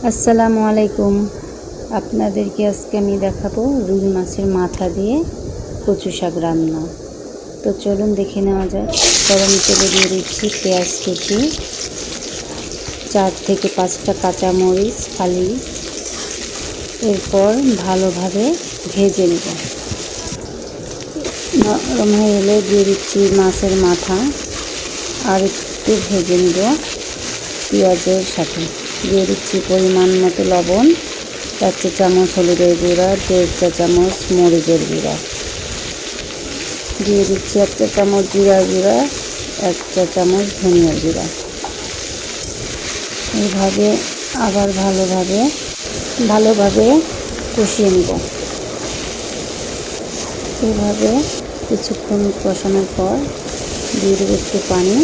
আসসালামু আলাইকুম। আপনাদেরকে আজকে আমি দেখাবো রুই মাছের মাথা দিয়ে কচু শাক রান্না। তো চলুন দেখে নেওয়া যাক। গরম তেলে দিয়ে দিচ্ছি পেঁয়াজ কুচি, 4 থেকে 5টা কাঁচামরিচ ফালি। এরপর ভালোভাবে ভেজে নেব। নরম হয়ে এলে দিয়ে দিচ্ছি মাছের মাথা, আর একটু ভেজে নেব পেঁয়াজের সাথে। দিয়ে দিচ্ছি পরিমাণ মতো লবণ, 4 চা চামচ হলুদের গুঁড়া, 1.5 চা চামচ মরিচের গুঁড়া, দিয়ে দিচ্ছি 1 চা চামচ জিরা গুঁড়া, 1 চা চামচ ধনিয়ার গুঁড়া। এইভাবে আবার ভালোভাবে কষিয়ে নেব। এইভাবে কিছুক্ষণ কষানোর পর দিয়ে দেবো একটু পানি।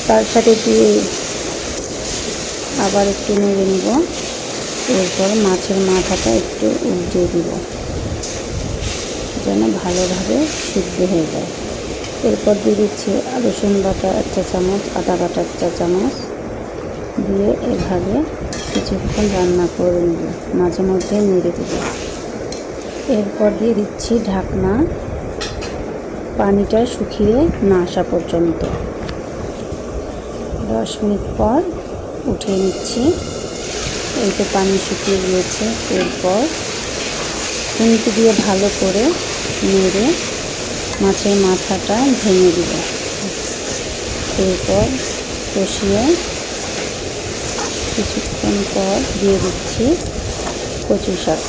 তার সাথে দিয়ে আবার একটু নেড়ে নিব। এরপর মাছের মাথাটা একটু উল্টিয়ে দিব যেন ভালোভাবে সিদ্ধ হয়ে যায়। এরপর দিয়ে দিচ্ছি রসুন বাটা 1 চা চামচ, আদা বাটা 1 চা চামচ দিয়ে এভাবে কিছুক্ষণ রান্না করে নেব, মাঝে মধ্যে নেড়ে দেব। এরপর দিয়ে দিচ্ছি ঢাকনা, পানিটা শুকিয়ে না আসা পর্যন্ত। 10 মিনিট পর উঠিয়ে নিচ্ছি। এই তো পানি শুকিয়ে গিয়েছে। এরপর খুন্তি দিয়ে ভালো করে নেড়ে মাছের মাথাটা ভেঙে দিব। এরপর কষিয়ে কিছুক্ষণ পর দিয়ে দিচ্ছি কচু শাক।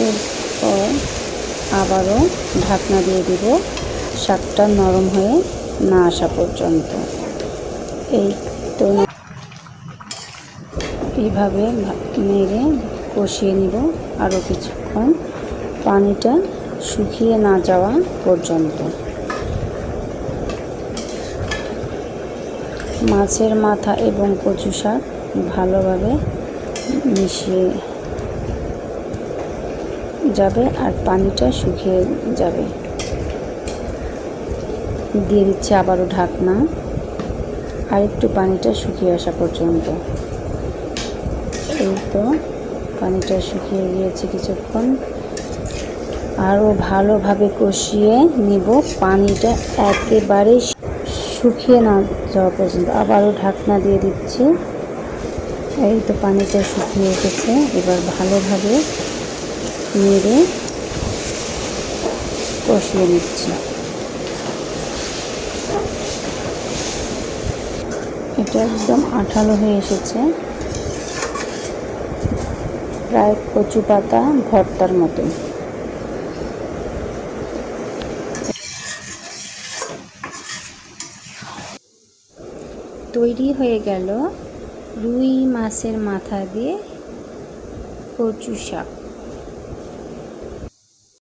এরপর আবারও ঢাকনা দিয়ে দিব শাকটা নরম হয়ে না আসা পর্যন্ত। এই তো এইভাবে নেড়ে কষিয়ে নিব আরও কিছুক্ষণ, পানিটা শুকিয়ে না যাওয়া পর্যন্ত। মাছের মাথা এবং কচু শাক ভালোভাবে মিশিয়ে যাবে আর পানিটা শুকিয়ে যাবে। দিয়ে দিচ্ছি আবারও ঢাকনা, আর একটু পানিটা শুকিয়ে আসা পর্যন্ত। এই তো পানিটা শুকিয়ে গিয়েছে কিছুক্ষণ, আরও ভালোভাবে কষিয়ে নিব, পানিটা একেবারে শুকিয়ে না যাওয়া পর্যন্ত। আবারও ঢাকনা দিয়ে দিচ্ছি। এই তো পানিটা শুকিয়ে এসেছে। এবার ভালোভাবে নেড়ে কষিয়ে নিচ্ছি। এটা একদম আঠালো হয়ে এসেছে, প্রায় কচু পাতা ভর্তার মতো। তৈরি হয়ে গেল রুই মাছের মাথা দিয়ে কচু শাক।